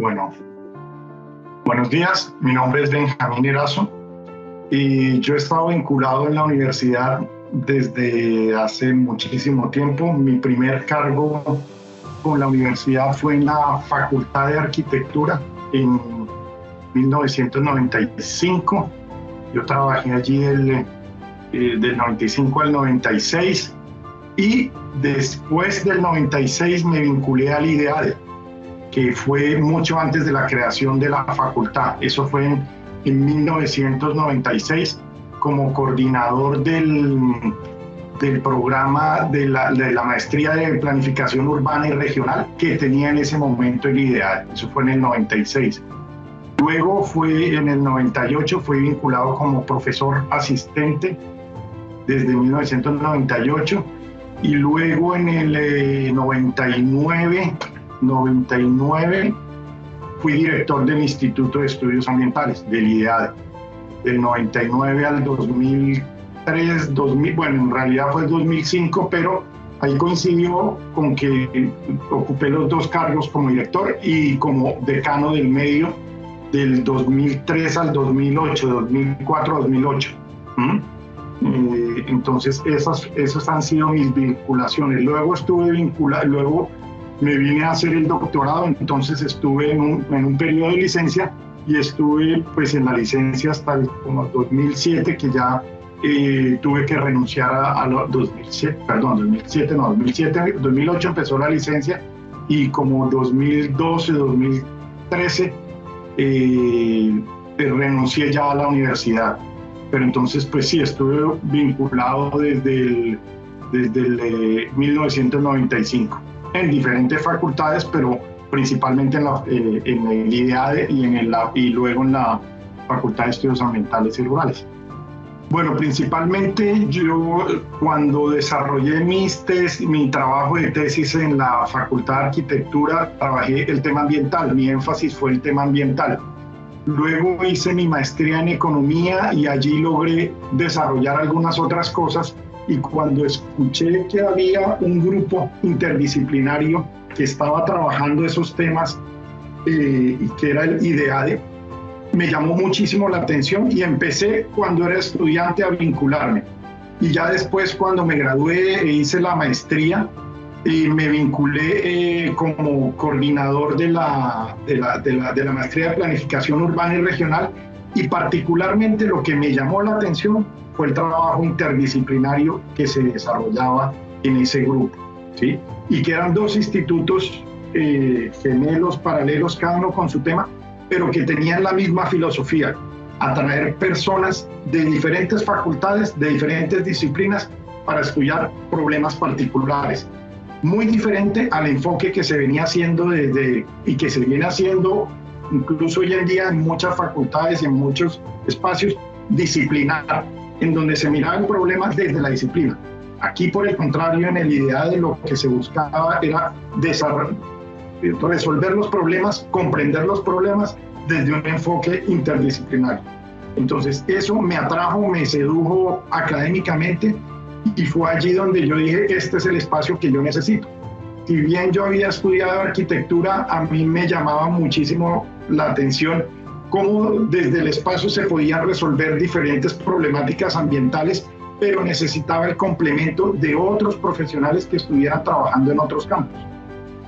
Bueno, buenos días, mi nombre es Benjamín Erazo y yo he estado vinculado en la universidad desde hace muchísimo tiempo. Mi primer cargo con la universidad fue en la Facultad de Arquitectura en 1995. Yo trabajé allí del 95 al 96 y después del 96 me vinculé al IDEADE, que fue mucho antes de la creación de la facultad. Eso fue en 1996 como coordinador del programa de la maestría de planificación urbana y regional que tenía en ese momento el IDEADE. Eso fue en el 96. Luego en el 98 fui vinculado como profesor asistente desde 1998 y luego en el 99 fui director del Instituto de Estudios Ambientales, del IDEADE, del 99 al 2003, bueno, en realidad fue el 2005, pero ahí coincidió con que ocupé los dos cargos como director y como decano del medio del 2003 al 2008, 2004 a 2008. Entonces esas han sido mis vinculaciones. Luego luego me vine a hacer el doctorado, entonces estuve en un periodo de licencia y estuve pues en la licencia hasta como 2007, que ya tuve que renunciar a 2008 empezó la licencia y como 2012, 2013 renuncié ya a la universidad. Pero entonces pues sí, estuve vinculado desde el 1995. En diferentes facultades, pero principalmente en el IDEADE y luego en la Facultad de Estudios Ambientales y Rurales. Bueno, principalmente yo cuando desarrollé mi trabajo de tesis en la Facultad de Arquitectura, trabajé el tema ambiental, mi énfasis fue el tema ambiental. Luego hice mi maestría en economía y allí logré desarrollar algunas otras cosas. Y cuando escuché que había un grupo interdisciplinario que estaba trabajando esos temas y que era el IDEADE, me llamó muchísimo la atención y empecé cuando era estudiante a vincularme. Y ya después cuando me gradué e hice la maestría, me vinculé como coordinador de la maestría de planificación urbana y regional, y particularmente lo que me llamó la atención fue el trabajo interdisciplinario que se desarrollaba en ese grupo, ¿sí? Y que eran dos institutos gemelos, paralelos, cada uno con su tema, pero que tenían la misma filosofía: atraer personas de diferentes facultades, de diferentes disciplinas, para estudiar problemas particulares. Muy diferente al enfoque que se venía haciendo y que se viene haciendo incluso hoy en día en muchas facultades y en muchos espacios, disciplinar, en donde se miraba el problema desde la disciplina. Aquí, por el contrario, en el IDEADE lo que se buscaba era resolver los problemas, comprender los problemas desde un enfoque interdisciplinario. Entonces, eso me atrajo, me sedujo académicamente y fue allí donde yo dije, este es el espacio que yo necesito. Si bien yo había estudiado arquitectura, a mí me llamaba muchísimo la atención cómo desde el espacio se podían resolver diferentes problemáticas ambientales, pero necesitaba el complemento de otros profesionales que estuvieran trabajando en otros campos.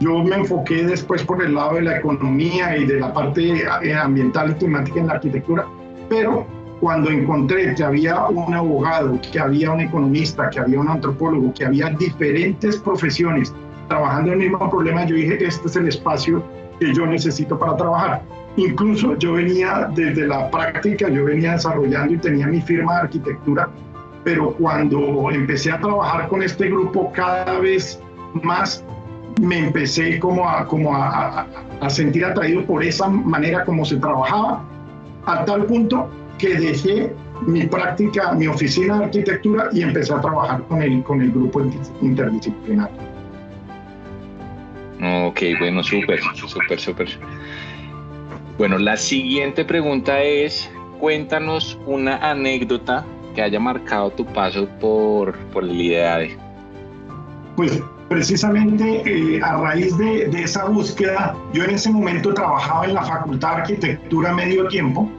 Yo me enfoqué después por el lado de la economía y de la parte ambiental y climática en la arquitectura, pero cuando encontré que había un abogado, que había un economista, que había un antropólogo, que había diferentes profesiones trabajando en el mismo problema, yo dije, este es el espacio que yo necesito para trabajar. Incluso yo venía desde la práctica, yo venía desarrollando y tenía mi firma de arquitectura, pero cuando empecé a trabajar con este grupo cada vez más me empecé como a sentir atraído por esa manera como se trabajaba, a tal punto que dejé mi práctica, mi oficina de arquitectura y empecé a trabajar con el grupo interdisciplinario. Ok, bueno, súper. Bueno, la siguiente pregunta es, cuéntanos una anécdota que haya marcado tu paso por el IDEADE. Pues precisamente a raíz de esa búsqueda, yo en ese momento trabajaba en la Facultad de Arquitectura medio tiempo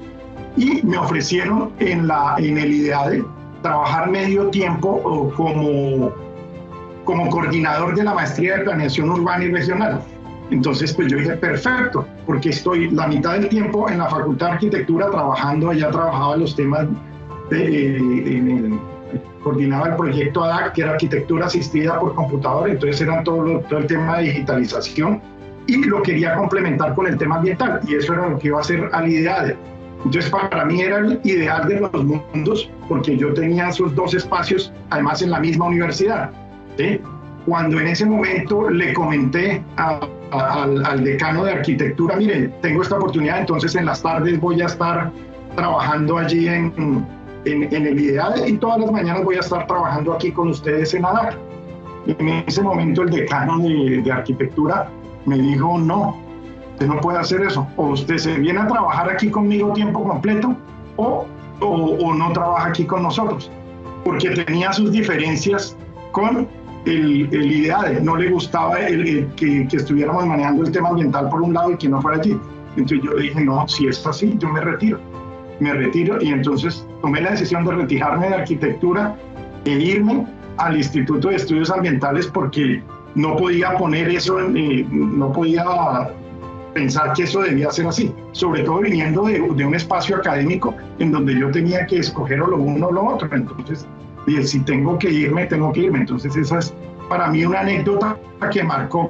y me ofrecieron en el IDEADE trabajar medio tiempo como coordinador de la maestría de planeación urbana y regional. Entonces, pues yo dije, perfecto, porque estoy la mitad del tiempo en la Facultad de Arquitectura trabajando, allá trabajaba los temas coordinaba el proyecto ADAC, que era arquitectura asistida por computador, entonces eran todo el tema de digitalización, y lo quería complementar con el tema ambiental, y eso era lo que iba a hacer al IDEADE. Entonces, para mí era el ideal de los mundos, porque yo tenía esos dos espacios, además en la misma universidad, ¿sí? Cuando en ese momento le comenté al decano de arquitectura, miren, tengo esta oportunidad, entonces en las tardes voy a estar trabajando allí en el IDEADE y todas las mañanas voy a estar trabajando aquí con ustedes en ADAC. En ese momento el decano de arquitectura me dijo, no, usted no puede hacer eso, o usted se viene a trabajar aquí conmigo tiempo completo o no trabaja aquí con nosotros, porque tenía sus diferencias con el IDEADE, no le gustaba que estuviéramos manejando el tema ambiental por un lado y que no fuera allí. Entonces yo le dije, no, si es así, yo me retiro, y entonces tomé la decisión de retirarme de arquitectura e irme al Instituto de Estudios Ambientales, porque no podía poner eso, no podía pensar que eso debía ser así, sobre todo viniendo de un espacio académico en donde yo tenía que escoger o lo uno o lo otro. Entonces dije, si tengo que irme, tengo que irme. Entonces esa es para mí una anécdota que marcó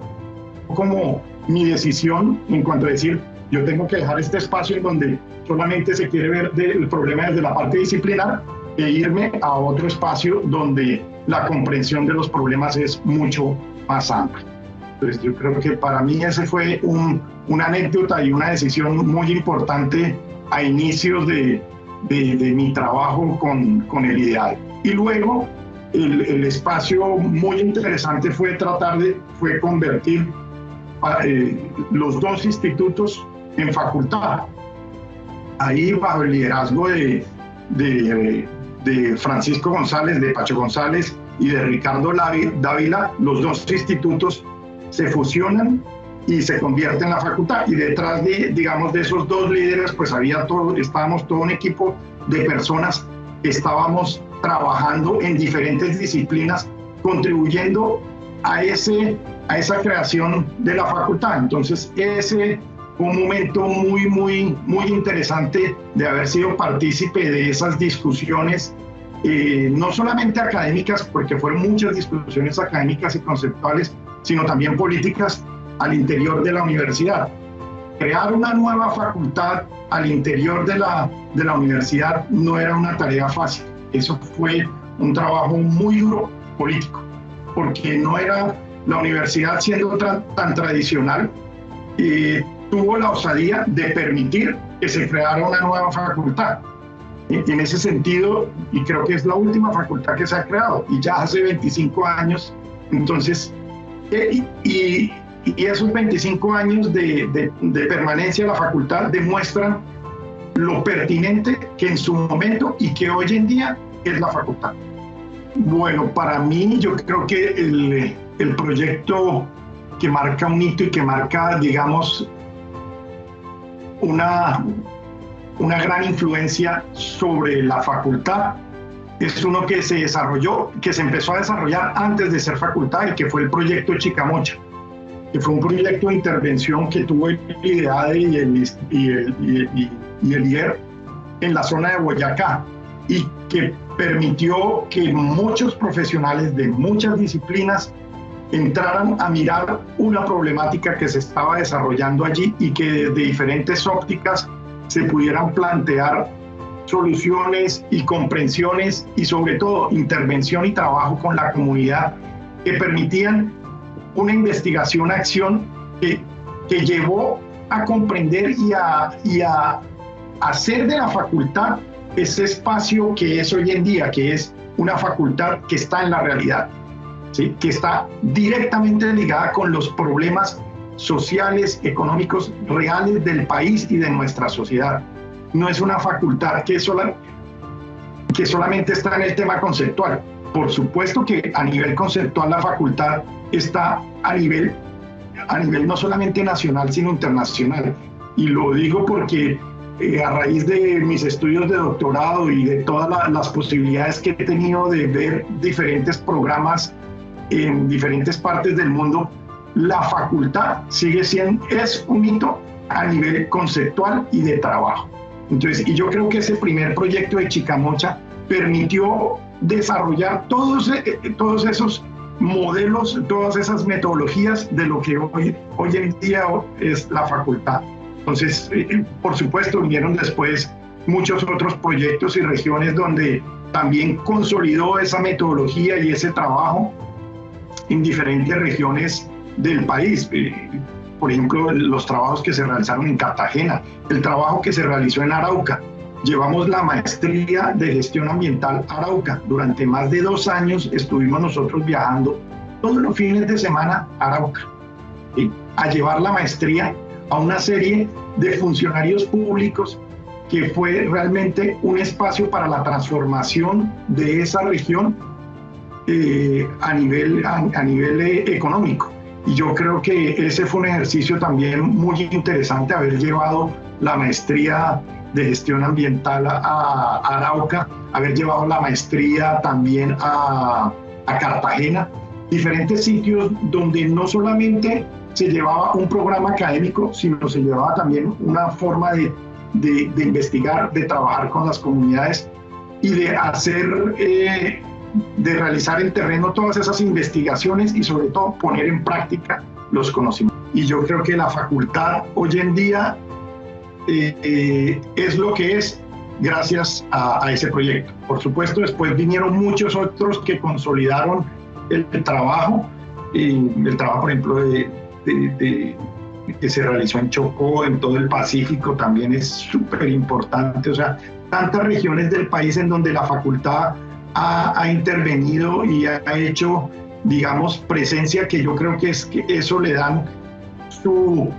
como mi decisión en cuanto a decir, yo tengo que dejar este espacio en donde solamente se quiere ver el problema desde la parte disciplinar e irme a otro espacio donde la comprensión de los problemas es mucho más amplia. Entonces yo creo que para mí ese fue una anécdota y una decisión muy importante a inicios de mi trabajo con el IDEADE. Y luego el espacio muy interesante fue fue convertir los dos institutos en facultad. Ahí bajo el liderazgo de Francisco González, de Pacho González y de Ricardo Dávila, los dos institutos se fusionan y se convierten en la facultad. Y detrás de esos dos líderes, pues estábamos todo un equipo de personas que estábamos trabajando en diferentes disciplinas, contribuyendo a esa creación de la facultad. Entonces, ese fue un momento muy, muy, muy interesante de haber sido partícipe de esas discusiones, no solamente académicas, porque fueron muchas discusiones académicas y conceptuales, sino también políticas al interior de la universidad. Crear una nueva facultad al interior de la universidad no era una tarea fácil. Eso fue un trabajo muy duro político, porque no era la universidad siendo tan tradicional, tuvo la osadía de permitir que se creara una nueva facultad. En ese sentido, y creo que es la última facultad que se ha creado, y ya hace 25 años, entonces, y esos 25 años de permanencia de la facultad demuestran lo pertinente que en su momento y que hoy en día es la facultad. Bueno, para mí yo creo que el proyecto que marca un hito y que marca, digamos, una gran influencia sobre la facultad es uno que se empezó a desarrollar antes de ser facultad, y que fue el proyecto Chicamocha, que fue un proyecto de intervención que tuvo el IDEADE y el IER en la zona de Boyacá, y que permitió que muchos profesionales de muchas disciplinas entraran a mirar una problemática que se estaba desarrollando allí, y que desde diferentes ópticas se pudieran plantear soluciones y comprensiones, y sobre todo intervención y trabajo con la comunidad, que permitían una investigación-acción que llevó a comprender y a hacer de la facultad ese espacio que es hoy en día, que es una facultad que está en la realidad, ¿sí? Que está directamente ligada con los problemas sociales, económicos, reales del país y de nuestra sociedad. No es una facultad que solamente está en el tema conceptual, por supuesto que a nivel conceptual la facultad está a nivel no solamente nacional, sino internacional. Y lo digo porque a raíz de mis estudios de doctorado y de todas las posibilidades que he tenido de ver diferentes programas en diferentes partes del mundo, la facultad es un hito a nivel conceptual y de trabajo. Entonces, y yo creo que ese primer proyecto de Chicamocha permitió desarrollar todos esos modelos, todas esas metodologías de lo que hoy en día es la facultad. Entonces, por supuesto, vinieron después muchos otros proyectos y regiones donde también consolidó esa metodología y ese trabajo en diferentes regiones del país. Por ejemplo, los trabajos que se realizaron en Cartagena, el trabajo que se realizó en Arauca. Llevamos la maestría de gestión ambiental Arauca. Durante más de 2 años estuvimos nosotros viajando todos los fines de semana a Arauca, ¿sí?, a llevar la maestría a una serie de funcionarios públicos, que fue realmente un espacio para la transformación de esa región a nivel económico. Y yo creo que ese fue un ejercicio también muy interesante, haber llevado la maestría de gestión ambiental a Arauca, haber llevado la maestría también a Cartagena, diferentes sitios donde no solamente se llevaba un programa académico, sino se llevaba también una forma de investigar, de trabajar con las comunidades y de hacer, de realizar en terreno todas esas investigaciones y sobre todo poner en práctica los conocimientos. Y yo creo que la facultad hoy en día es lo que es gracias a ese proyecto. Por supuesto, después vinieron muchos otros que consolidaron el trabajo, por ejemplo, que se realizó en Chocó, en todo el Pacífico, también es súper importante. O sea, tantas regiones del país en donde la facultad ha intervenido y ha hecho, digamos, presencia, que yo creo que eso le dan su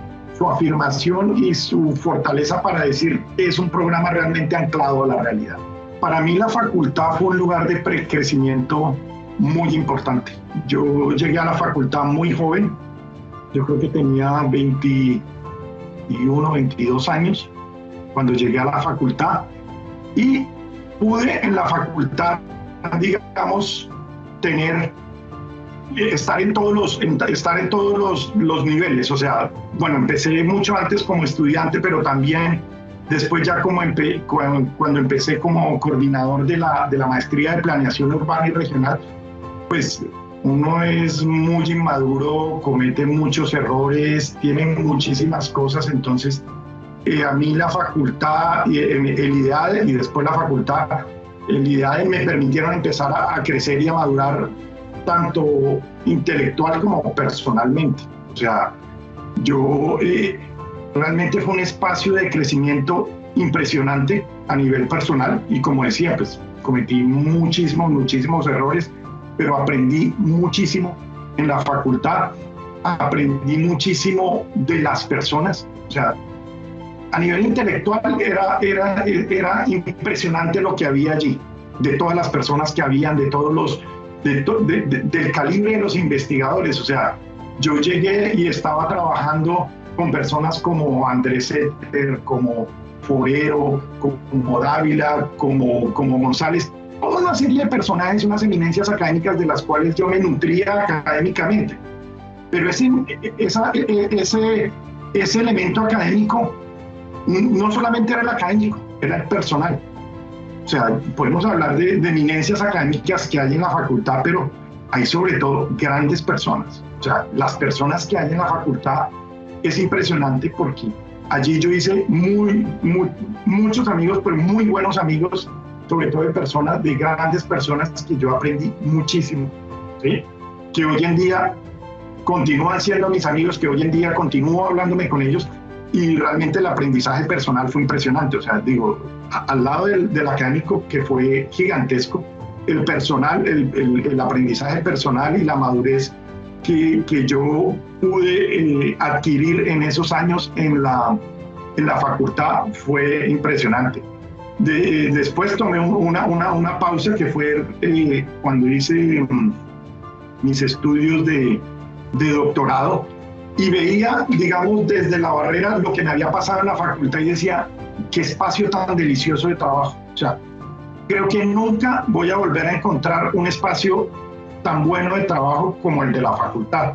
afirmación y su fortaleza para decir que es un programa realmente anclado a la realidad. Para mí la facultad fue un lugar de crecimiento muy importante. Yo llegué a la facultad muy joven, yo creo que tenía 21, 22 años cuando llegué a la facultad, y pude en la facultad, digamos, estar en todos los niveles. O sea, bueno, empecé mucho antes como estudiante, pero también después ya cuando empecé como coordinador de la maestría de planeación urbana y regional, pues uno es muy inmaduro, comete muchos errores, tiene muchísimas cosas. Entonces a mí la facultad, el IDEADE y después la facultad, el IDEADE me permitieron empezar a crecer y a madurar tanto intelectual como personalmente. O sea, yo realmente fue un espacio de crecimiento impresionante a nivel personal, y como decía, pues cometí muchísimos errores, pero aprendí muchísimo en la facultad, aprendí muchísimo de las personas. O sea, a nivel intelectual era impresionante lo que había allí, de todas las personas que habían, de todos los del calibre de los investigadores. O sea, yo llegué y estaba trabajando con personas como Andrés Setter, como Forero, como Dávila, como González, toda una serie de personajes, unas eminencias académicas de las cuales yo me nutría académicamente. Pero ese elemento académico no solamente era el académico, era el personal. O sea, podemos hablar de eminencias académicas que hay en la facultad, pero hay sobre todo grandes personas. O sea, las personas que hay en la facultad es impresionante, porque allí yo hice muchos amigos, pero muy buenos amigos, sobre todo de grandes personas que yo aprendí muchísimo, ¿sí?, que hoy en día continúan siendo mis amigos, que hoy en día continúo hablándome con ellos, y realmente el aprendizaje personal fue impresionante. O sea, digo, al lado del académico, que fue gigantesco, el personal, el aprendizaje personal y la madurez que yo pude adquirir en esos años en la facultad fue impresionante. Después tomé una pausa que fue cuando hice mis estudios de doctorado y veía, digamos, desde la barrera lo que me había pasado en la facultad y decía, qué espacio tan delicioso de trabajo. O sea, creo que nunca voy a volver a encontrar un espacio tan bueno de trabajo como el de la facultad.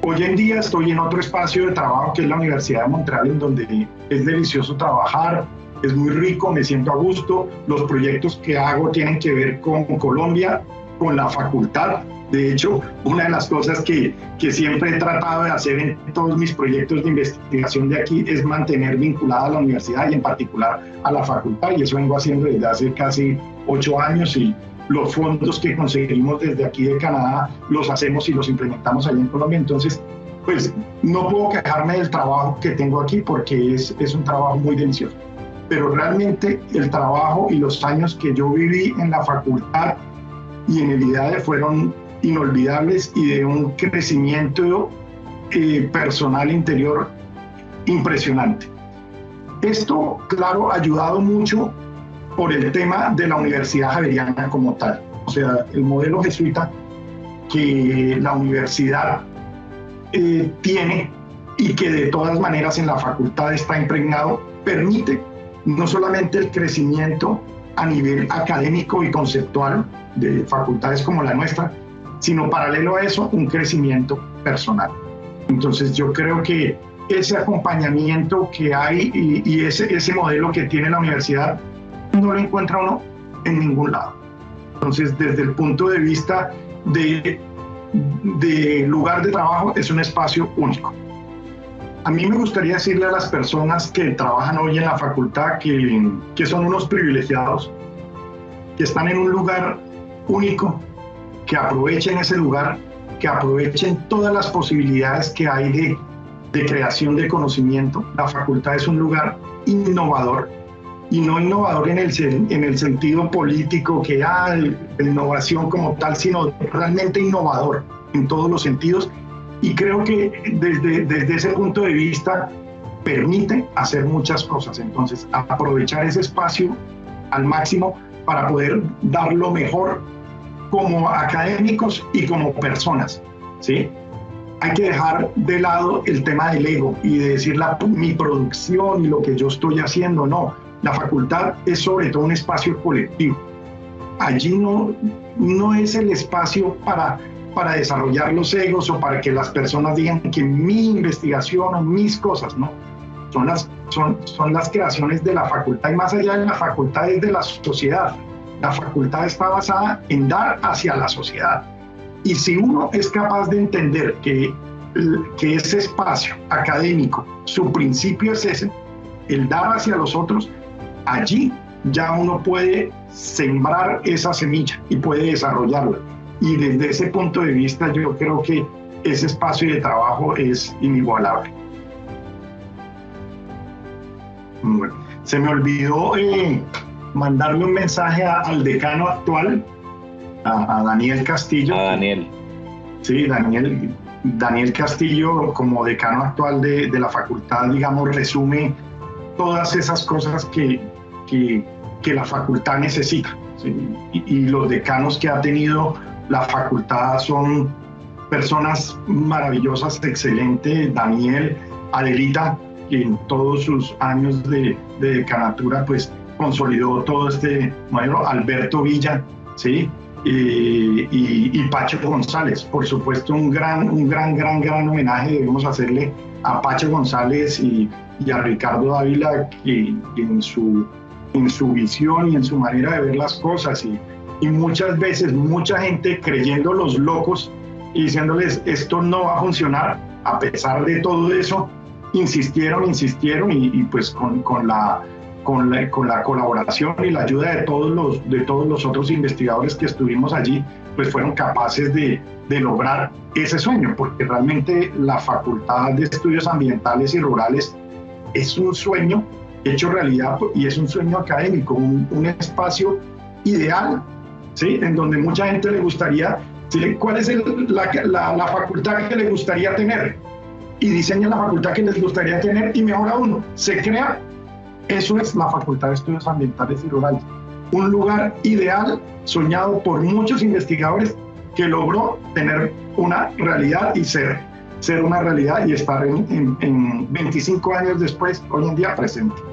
Hoy en día estoy en otro espacio de trabajo que es la Universidad de Montreal, en donde es delicioso trabajar, es muy rico, me siento a gusto, los proyectos que hago tienen que ver con Colombia, con la facultad. De hecho, una de las cosas que siempre he tratado de hacer en todos mis proyectos de investigación de aquí es mantener vinculada a la universidad y en particular a la facultad, y eso vengo haciendo desde hace casi 8 años, y los fondos que conseguimos desde aquí de Canadá los hacemos y los implementamos allá en Colombia. Entonces, pues no puedo quejarme del trabajo que tengo aquí porque es un trabajo muy delicioso. Pero realmente el trabajo y los años que yo viví en la facultad y en el IDADE fueron inolvidables y de un crecimiento personal interior impresionante. Esto, claro, ha ayudado mucho por el tema de la Universidad Javeriana como tal. O sea, el modelo jesuita que la universidad tiene y que de todas maneras en la facultad está impregnado, permite no solamente el crecimiento a nivel académico y conceptual de facultades como la nuestra, sino paralelo a eso, un crecimiento personal. Entonces yo creo que ese acompañamiento que hay y ese modelo que tiene la universidad no lo encuentra uno en ningún lado. Entonces, desde el punto de vista de lugar de trabajo, es un espacio único. A mí me gustaría decirle a las personas que trabajan hoy en la facultad que son unos privilegiados, que están en un lugar único, que aprovechen ese lugar, que aprovechen todas las posibilidades que hay de creación de conocimiento. La facultad es un lugar innovador, y no innovador en el sentido político que hay de innovación como tal, sino realmente innovador en todos los sentidos. Y creo que desde ese punto de vista permite hacer muchas cosas. Entonces, aprovechar ese espacio al máximo para poder dar lo mejor como académicos y como personas, ¿sí? Hay que dejar de lado el tema del ego y de decir mi producción y lo que yo estoy haciendo, no. La facultad es sobre todo un espacio colectivo. Allí no es el espacio para desarrollar los egos o para que las personas digan que mi investigación o mis cosas, no. Son las creaciones de la facultad, y más allá de la facultad es de la sociedad. La facultad está basada en dar hacia la sociedad. Y si uno es capaz de entender que ese espacio académico, su principio es ese, el dar hacia los otros, allí ya uno puede sembrar esa semilla y puede desarrollarla. Y desde ese punto de vista yo creo que ese espacio de trabajo es inigualable. Bueno, se me olvidó mandarle un mensaje al decano actual, a Daniel Castillo. A Daniel. Sí, Daniel Castillo, como decano actual de la facultad, digamos, resume todas esas cosas que la facultad necesita, ¿sí? Y los decanos que ha tenido la facultad son personas maravillosas, excelentes. Daniel, Adelita, que en todos sus años de decanatura pues consolidó todo este modelo, Alberto Villa, ¿sí? Y Pacho González. Por supuesto, un gran homenaje debemos hacerle a Pacho González y a Ricardo Dávila, que en su visión y en su manera de ver las cosas, y muchas veces mucha gente creyendo los locos y diciéndoles esto no va a funcionar, a pesar de todo eso insistieron y pues con la colaboración y la ayuda de todos los otros investigadores que estuvimos allí, pues fueron capaces de lograr ese sueño, porque realmente la Facultad de Estudios Ambientales y Rurales es un sueño hecho realidad, y es un sueño académico, un espacio ideal, ¿sí? En donde mucha gente le gustaría, ¿sí? ¿Cuál es la facultad que le gustaría tener? Y diseña la facultad que les gustaría tener, y mejor aún, se crea Eso es la Facultad de Estudios Ambientales y Rurales. Un lugar ideal, soñado por muchos investigadores, que logró tener una realidad y ser una realidad y estar en 25 años después, hoy en día presente.